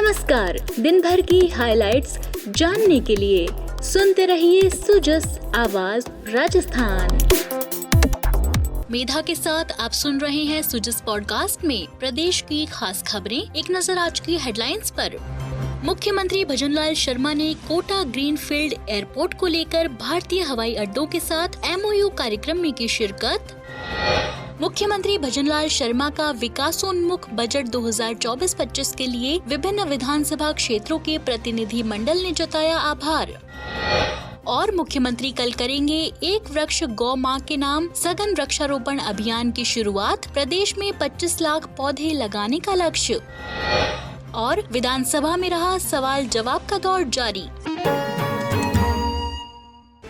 नमस्कार। दिन भर की हाइलाइट्स जानने के लिए सुनते रहिए सुजस आवाज राजस्थान। मेधा के साथ आप सुन रहे हैं सुजस पॉडकास्ट में प्रदेश की खास खबरें। एक नजर आज की हेडलाइंस पर। मुख्यमंत्री भजनलाल शर्मा ने कोटा ग्रीनफील्ड एयरपोर्ट को लेकर भारतीय हवाई अड्डों के साथ MOU कार्यक्रम में की शिरकत। मुख्यमंत्री भजनलाल शर्मा का विकासोन्मुख बजट 2024-25 के लिए विभिन्न विधानसभा क्षेत्रों के प्रतिनिधि मंडल ने जताया आभार। और मुख्यमंत्री कल करेंगे एक वृक्ष गौ मां के नाम सघन वृक्षारोपण अभियान की शुरुआत। प्रदेश में 25 लाख पौधे लगाने का लक्ष्य। और विधानसभा में रहा सवाल जवाब का दौर जारी।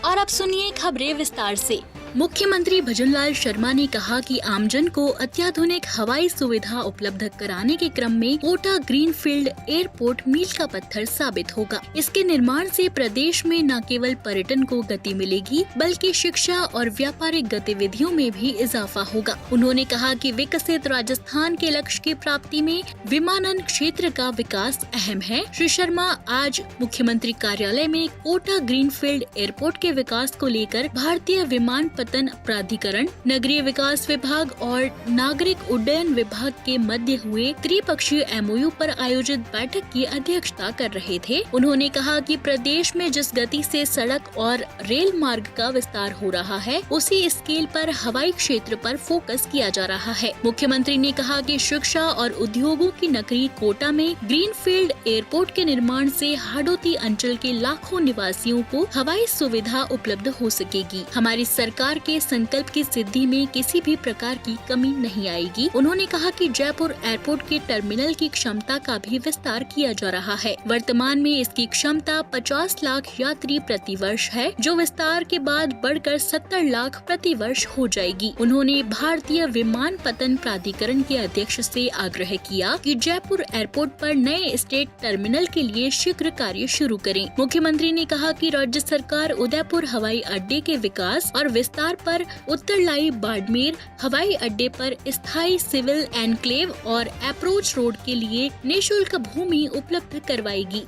और अब सुनिए खबरें विस्तार से। मुख्यमंत्री भजनलाल शर्मा ने कहा कि आमजन को अत्याधुनिक हवाई सुविधा उपलब्ध कराने के क्रम में कोटा ग्रीनफील्ड एयरपोर्ट मील का पत्थर साबित होगा। इसके निर्माण से प्रदेश में न केवल पर्यटन को गति मिलेगी बल्कि शिक्षा और व्यापारिक गतिविधियों में भी इजाफा होगा। उन्होंने कहा कि विकसित राजस्थान के लक्ष्य की प्राप्ति में विमानन क्षेत्र का विकास अहम है। श्री शर्मा आज मुख्यमंत्री कार्यालय में कोटा ग्रीनफील्ड एयरपोर्ट के विकास को लेकर भारतीय विमानपत्तन प्राधिकरण, नगरीय विकास विभाग और नागरिक उड्डयन विभाग के मध्य हुए त्रिपक्षीय MOU पर आयोजित बैठक की अध्यक्षता कर रहे थे। उन्होंने कहा कि प्रदेश में जिस गति से सड़क और रेल मार्ग का विस्तार हो रहा है, उसी स्केल पर हवाई क्षेत्र पर फोकस किया जा रहा है। मुख्यमंत्री ने कहा कि शिक्षा और उद्योगों की नगरी कोटा में ग्रीनफील्ड एयरपोर्ट के निर्माण से हाड़ौती अंचल के लाखों निवासियों को हवाई सुविधा उपलब्ध हो सकेगी। हमारी सरकार के संकल्प की सिद्धि में किसी भी प्रकार की कमी नहीं आएगी। उन्होंने कहा कि जयपुर एयरपोर्ट के टर्मिनल की क्षमता का भी विस्तार किया जा रहा है। वर्तमान में इसकी क्षमता 50 लाख यात्री प्रति वर्ष है, जो विस्तार के बाद बढ़कर 70 लाख प्रति वर्ष हो जाएगी। उन्होंने भारतीय विमानपत्तन प्राधिकरण के अध्यक्ष से आग्रह किया कि जयपुर एयरपोर्ट पर नए स्टेट टर्मिनल के लिए शीघ्र कार्य शुरू करें। मुख्यमंत्री ने कहा कि राज्य सरकार उदयपुर हवाई अड्डे के विकास और विस्तार पर उत्तरलाई बाड़मेर हवाई अड्डे पर स्थायी सिविल एनक्लेव और अप्रोच रोड के लिए निःशुल्क भूमि उपलब्ध करवाएगी।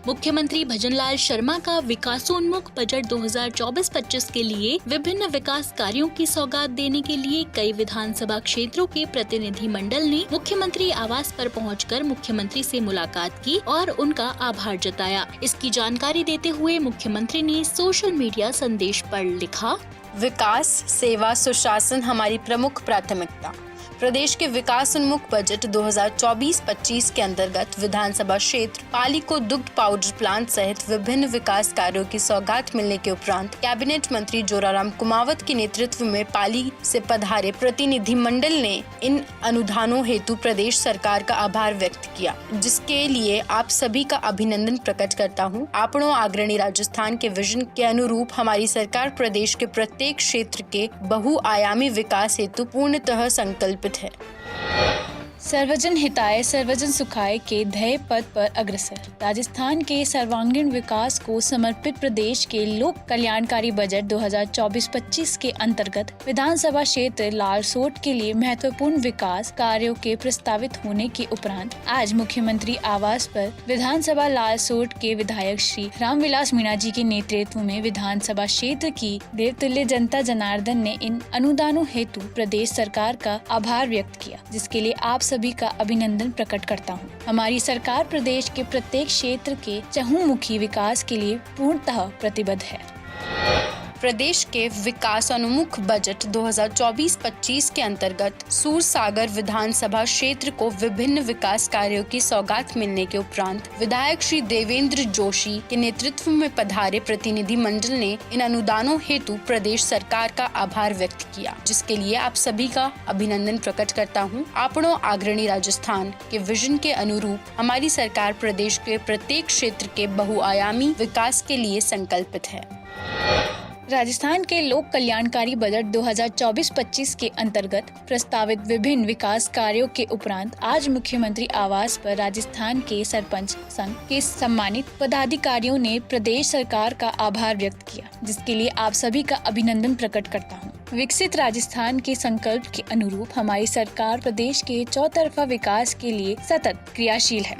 मुख्यमंत्री भजनलाल शर्मा का विकासोन्मुख बजट 2024-25 के लिए विभिन्न विकास कार्यों की सौगात देने के लिए कई विधानसभा क्षेत्रों के प्रतिनिधि मंडल ने मुख्यमंत्री आवास पर पहुंचकर मुख्यमंत्री से मुलाकात की और उनका आभार जताया। इसकी जानकारी देते हुए मुख्यमंत्री ने सोशल मीडिया संदेश पर लिखा, विकास, सेवा, सुशासन हमारी प्रमुख प्राथमिकता। प्रदेश के विकास उन्मुख बजट 2024-25 के अंतर्गत विधानसभा क्षेत्र पाली को दुग्ध पाउडर प्लांट सहित विभिन्न विकास कार्यों की सौगात मिलने के उपरांत कैबिनेट मंत्री जोराराम कुमावत के नेतृत्व में पाली से पधारे प्रतिनिधि मंडल ने इन अनुदानों हेतु प्रदेश सरकार का आभार व्यक्त किया, जिसके लिए आप सभी का अभिनंदन प्रकट करता हूँ। आपनों अग्रणी राजस्थान के विजन के अनुरूप हमारी सरकार प्रदेश के प्रत्येक क्षेत्र के बहुआयामी विकास हेतु पूर्णतः संकल्प है। सर्वजन हिताय सर्वजन सुखाय के ध्येय पद पर अग्रसर। राजस्थान के सर्वांगीण विकास को समर्पित प्रदेश के लोक कल्याणकारी बजट 2024-25 के अंतर्गत विधानसभा क्षेत्र लालसोट के लिए महत्वपूर्ण विकास कार्यों के प्रस्तावित होने के उपरांत आज मुख्यमंत्री आवास पर विधानसभा लालसोट के विधायक श्री रामविलास मीणा जी के नेतृत्व में विधानसभा क्षेत्र की देवतुल्य जनता जनार्दन ने इन अनुदानों हेतु प्रदेश सरकार का आभार व्यक्त किया, जिसके लिए आप सभी का अभिनंदन प्रकट करता हूँ। हमारी सरकार प्रदेश के प्रत्येक क्षेत्र के चहुमुखी विकास के लिए पूर्णतः प्रतिबद्ध है। प्रदेश के विकासोन्मुख बजट 2024-25 के अंतर्गत सूरसागर विधानसभा क्षेत्र को विभिन्न विकास कार्यों की सौगात मिलने के उपरांत विधायक श्री देवेंद्र जोशी के नेतृत्व में पधारे प्रतिनिधि मंडल ने इन अनुदानों हेतु प्रदेश सरकार का आभार व्यक्त किया, जिसके लिए आप सभी का अभिनंदन प्रकट करता हूँ। आपनों अग्रणी राजस्थान के विजन के अनुरूप हमारी सरकार प्रदेश के प्रत्येक क्षेत्र के बहुआयामी विकास के लिए संकल्पित है। राजस्थान के लोक कल्याणकारी बजट 2024-25 के अंतर्गत प्रस्तावित विभिन्न विकास कार्यों के उपरांत आज मुख्यमंत्री आवास पर राजस्थान के सरपंच संघ के सम्मानित पदाधिकारियों ने प्रदेश सरकार का आभार व्यक्त किया, जिसके लिए आप सभी का अभिनंदन प्रकट करता हूँ। विकसित राजस्थान के संकल्प के अनुरूप हमारी सरकार प्रदेश के चौतरफा विकास के लिए सतत क्रियाशील है।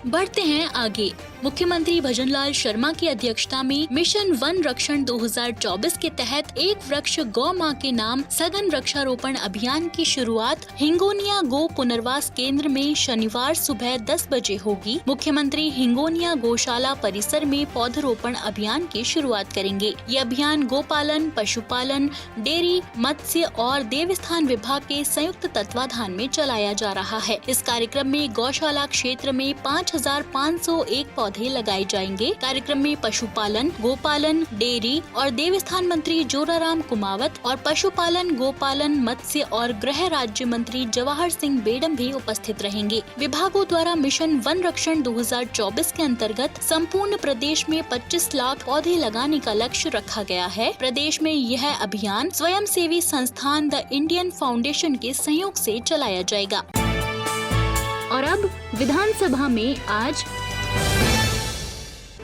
बढ़ते हैं आगे। मुख्यमंत्री भजनलाल शर्मा की अध्यक्षता में मिशन वन रक्षण 2024 के तहत एक वृक्ष गौ मां के नाम सघन वृक्षारोपण अभियान की शुरुआत हिंगोनिया गो पुनर्वास केंद्र में शनिवार सुबह 10 बजे होगी। मुख्यमंत्री हिंगोनिया गौशाला परिसर में पौधरोपण अभियान की शुरुआत करेंगे। ये अभियान गोपालन, पशुपालन, डेयरी, मत्स्य और देवस्थान विभाग के संयुक्त तत्वाधान में चलाया जा रहा है। इस कार्यक्रम में गौशाला क्षेत्र में 5501 पौधे लगाए जाएंगे। कार्यक्रम में पशुपालन, गोपालन, डेयरी और देवस्थान मंत्री जोराराम कुमावत और पशुपालन, गोपालन, मत्स्य और गृह राज्य मंत्री जवाहर सिंह बेडम भी उपस्थित रहेंगे। विभागों द्वारा मिशन वन रक्षण 2024 के अंतर्गत संपूर्ण प्रदेश में 25 लाख पौधे लगाने का लक्ष्य रखा गया है। प्रदेश में यह अभियान स्वयंसेवी संस्थान द इंडियन फाउंडेशन के सहयोग से चलाया जाएगा। और अब विधानसभा में आज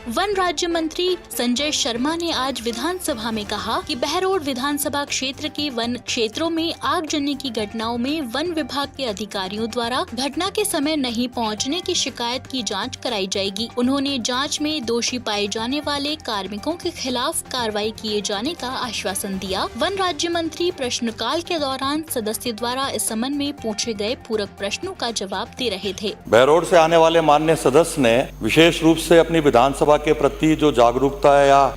वन राज्य मंत्री संजय शर्मा ने आज विधानसभा में कहा कि बहरोड विधानसभा क्षेत्र के वन क्षेत्रों में आगजनी की घटनाओं में वन विभाग के अधिकारियों द्वारा घटना के समय नहीं पहुंचने की शिकायत की जांच कराई जाएगी। उन्होंने जांच में दोषी पाए जाने वाले कार्मिकों के खिलाफ कार्रवाई किए जाने का आश्वासन दिया। वन राज्य मंत्री प्रश्नकाल के दौरान सदस्य द्वारा इस संबंध में पूछे गए पूरक प्रश्नों का जवाब दे रहे थे। बहरोड से आने वाले माननीय सदस्य ने विशेष रूप से अपनी विधानसभा के प्रति जो जागरूकता या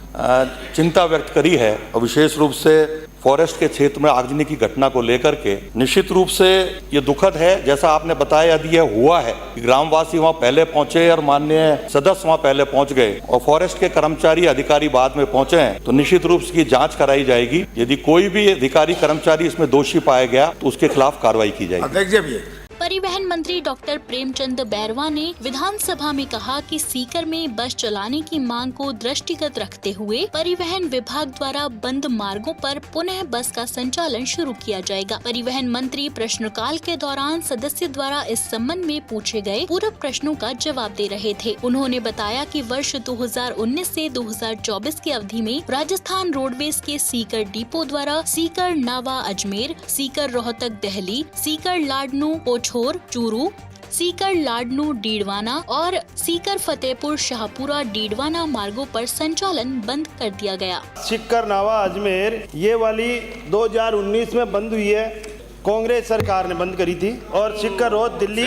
चिंता व्यक्त करी है और विशेष रूप से फॉरेस्ट के क्षेत्र में आगजनी की घटना को लेकर के निश्चित रूप से ये दुखद है। जैसा आपने बताया यदि यह हुआ है कि ग्रामवासी वहां पहले पहुंचे और माननीय सदस्य वहां पहले पहुंच गए और फॉरेस्ट के कर्मचारी अधिकारी बाद में पहुंचे हैं तो निश्चित रूप से जांच कराई जाएगी। यदि कोई भी अधिकारी कर्मचारी इसमें दोषी पाया गया तो उसके खिलाफ कार्रवाई की जाएगी। परिवहन मंत्री डॉक्टर प्रेमचंद बैरवा ने विधानसभा में कहा कि सीकर में बस चलाने की मांग को दृष्टिगत रखते हुए परिवहन विभाग द्वारा बंद मार्गों पर पुनः बस का संचालन शुरू किया जाएगा। परिवहन मंत्री प्रश्नकाल के दौरान सदस्य द्वारा इस संबंध में पूछे गए पूरक प्रश्नों का जवाब दे रहे थे। उन्होंने बताया कि वर्ष 2019 से 2024 की अवधि में राजस्थान रोडवेज के सीकर डिपो द्वारा सीकर नावा अजमेर, सीकर रोहतक दिल्ली, सीकर लाडनू चूरू, सीकर लाडनू डीडवाना और सीकर फतेहपुर शाहपुरा डीडवाना मार्गों पर संचालन बंद कर दिया गया। सीकर नावा अजमेर ये वाली 2019 में बंद हुई है, कांग्रेस सरकार ने बंद करी थी। और सीकर रोड दिल्ली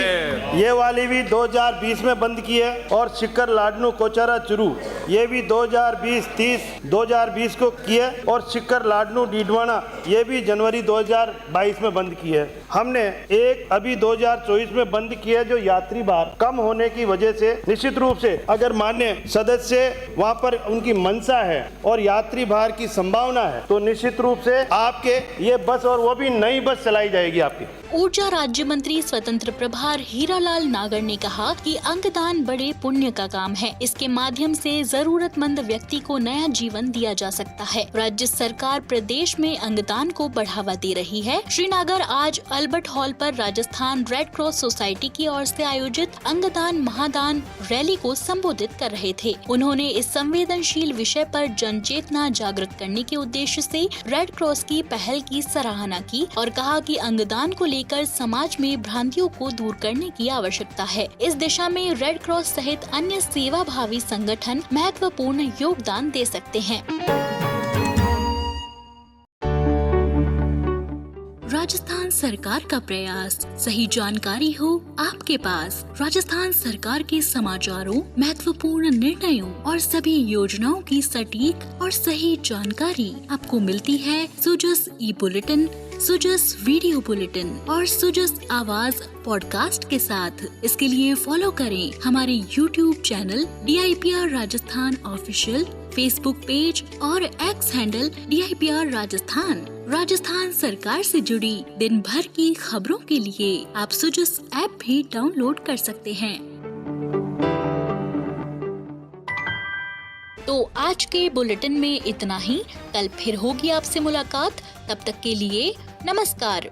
ये वाली भी 2020 में बंद की है। और सीकर लाडनू कोचारा चुरू ये भी 2020 को की है। और सीकर लाडनू डीडवाना ये भी जनवरी 2022 में बंद की है। हमने एक अभी 2024 में बंद की है जो यात्री भार कम होने की वजह से निश्चित रूप से अगर मान्य सदस्य वहाँ पर उनकी मंशा है और यात्री भार की संभावना है तो निश्चित रूप से आपके ये बस और वो भी नई बस चलाई जाएगी आपकी। ऊर्जा राज्य मंत्री स्वतंत्र प्रभार हीरालाल नागर ने कहा कि अंगदान बड़े पुण्य का काम है। इसके माध्यम से जरूरतमंद व्यक्ति को नया जीवन दिया जा सकता है। राज्य सरकार प्रदेश में अंगदान को बढ़ावा दे रही है। श्री नागर आज अल्बर्ट हॉल पर राजस्थान रेड क्रॉस सोसाइटी की ओर से आयोजित अंगदान महादान रैली को संबोधित कर रहे थे। उन्होंने इस संवेदनशील विषय पर जन चेतना जागृत करने के उद्देश्य से रेड क्रॉस की पहल की सराहना की और कहा कि अंगदान को लेकर समाज में भ्रांतियों को दूर करने की आवश्यकता है। इस दिशा में रेड क्रॉस सहित अन्य सेवाभावी संगठन महत्वपूर्ण योगदान दे सकते हैं। राजस्थान सरकार का प्रयास, सही जानकारी हो आपके पास। राजस्थान सरकार के समाचारों, महत्वपूर्ण निर्णयों और सभी योजनाओं की सटीक और सही जानकारी आपको मिलती है सुजस ई बुलेटिन, सुजस वीडियो बुलेटिन और सुजस आवाज पॉडकास्ट के साथ। इसके लिए फॉलो करें हमारे YouTube channel DIPR Rajasthan official, Facebook page और X handle DIPR Rajasthan. Rajasthan सरकार से जुड़ी दिन भर की खबरों के लिए आप सुजस ऐप भी डाउनलोड कर सकते हैं। तो आज के बुलेटिन में इतना ही। कल फिर होगी आपसे मुलाकात। तब तक के लिए नमस्कार।